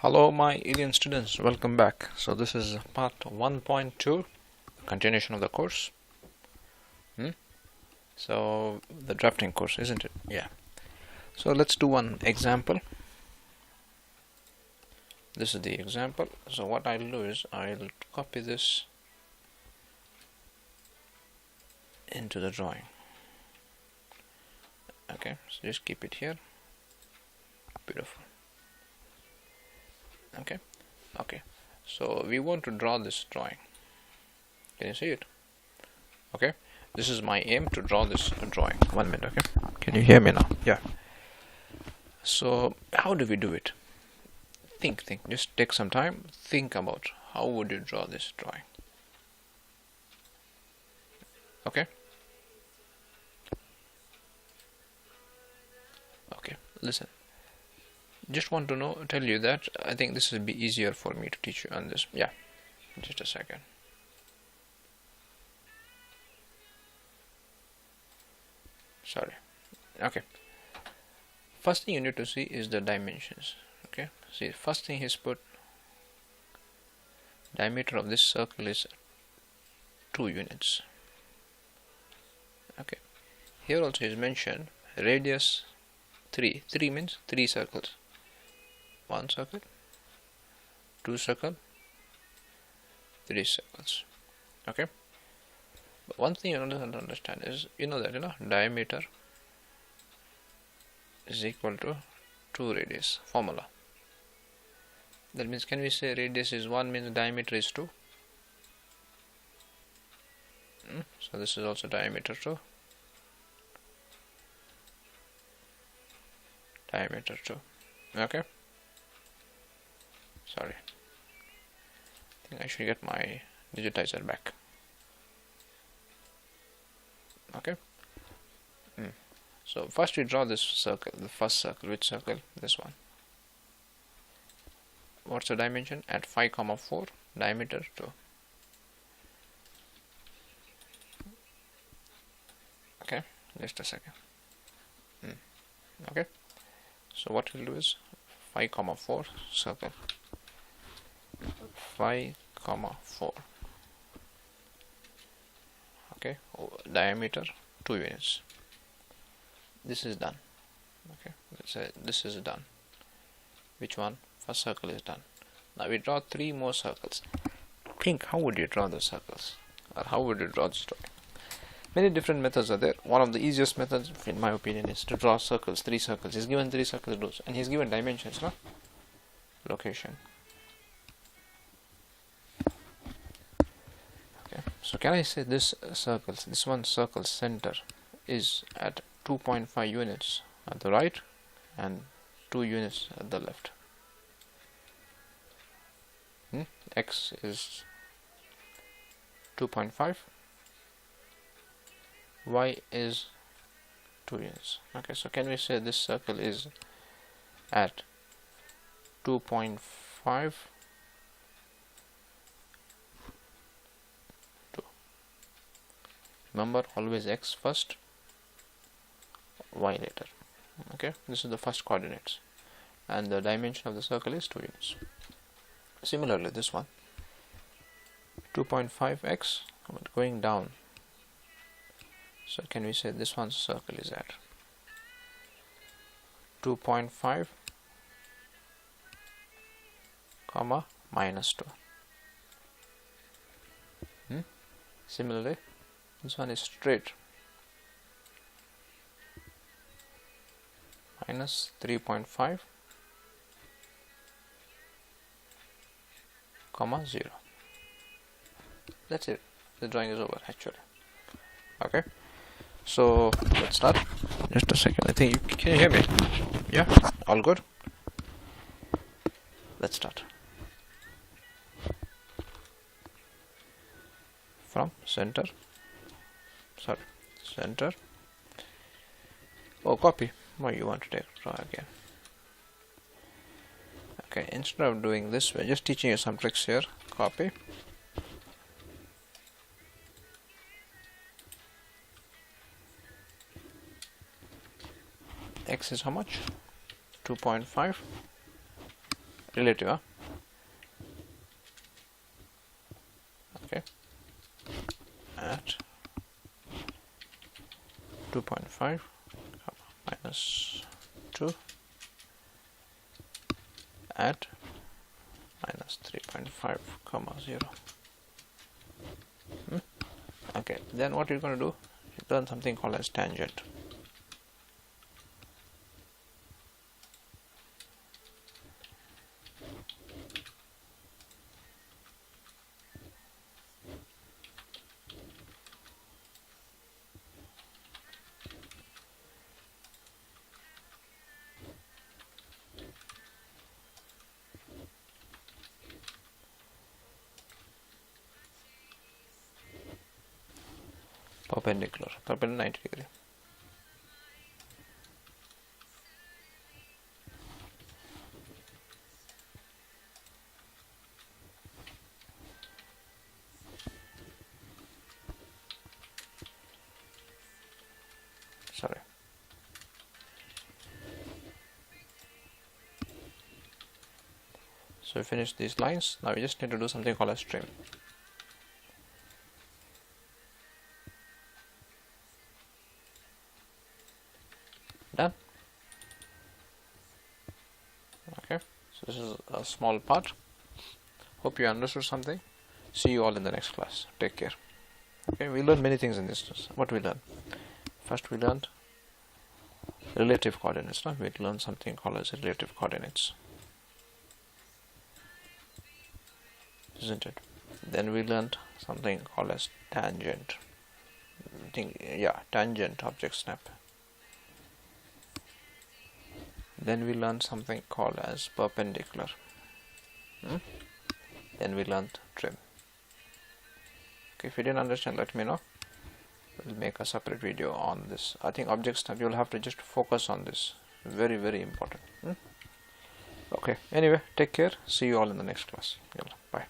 Hello my alien students, welcome back. So this is part 1.2, continuation of the course. So the drafting course, isn't it? Yeah. So let's do one example. This is the example. So what I'll do is I'll copy this into the drawing. Okay, so just keep it here. Beautiful. Okay, so we want to draw this drawing. Can you see it? Okay, this is my aim, to draw this drawing. 1 minute. Okay, can you hear me now? Yeah. So how do we do it? Think, just take some time, think about how would you draw this drawing. Okay, listen, just want to tell you that I think this will be easier for me to teach you on this. Yeah, just a second. Sorry. Okay, first thing you need to see is the dimensions. Okay, see, first thing he's put diameter of this circle is 2 units. Okay, here also is mentioned radius 3 means 3 circles. 1 circle, 2 circle, 3 circles. Okay, but one thing you have to understand is diameter is equal to 2 radius formula. That means, can we say radius is 1 means diameter is 2? So this is also diameter 2. Diameter 2. Okay, sorry, I think I should get my digitizer back. Okay, so first we draw this circle, the first circle. Which circle? This one. What's the dimension? At 5,4, diameter 2. Okay, just a second. Okay, so what we'll do is 5,4 circle, 5,4. Okay, diameter 2 units. This is done. Okay, let's say this is done. Which one? First circle is done. Now we draw 3 more circles. Think, how would you draw the circles, or how would you draw this drawing? Many different methods are there. One of the easiest methods, in my opinion, is to draw circles, 3 circles. He's given 3 circles, and he's given dimensions, no? Location. Okay, so can I say this one circle center is at 2.5 units at the right and 2 units at the left. X is 2.5, Y is 2 units. Okay, so can we say this circle is at 2.5, 2. Remember, always X first, Y later. Okay, this is the first coordinates, and the dimension of the circle is 2 units. Similarly, this one, 2.5x, but going down. So can we say this one's circle is at 2.5 comma minus 2. Similarly, this one is straight, minus 3.5 comma 0. That's it. The drawing is over actually. Okay, so let's start. Just a second. I think can you hear me? Yeah, all good. Let's start. From center. Sorry, center. Oh, copy. Why you want to draw again? Okay, instead of doing this way, just teaching you some tricks here. Copy. X is how much? 2.5. relative, huh? Okay, at 2.5 minus 2 at minus 3.5 comma 0. Okay, then what you're going to do, you learn something called as tangent. Perpendicular 90 degree. Sorry. So we finished these lines. Now we just need to do something called as trim. Done. Okay, so this is a small part. Hope you understood something. See you all in the next class. Take care. Okay, we learned many things in this. What we learned? First we learned relative coordinates. We learned something called as relative coordinates, isn't it? Then we learned something called as tangent. Tangent object snap. Then we learned something called as perpendicular. Then we learned trim. Okay, if you didn't understand, let me know. We'll make a separate video on this. I think object snap, you'll have to just focus on this. Very, very important. Okay, anyway, take care. See you all in the next class. Bye.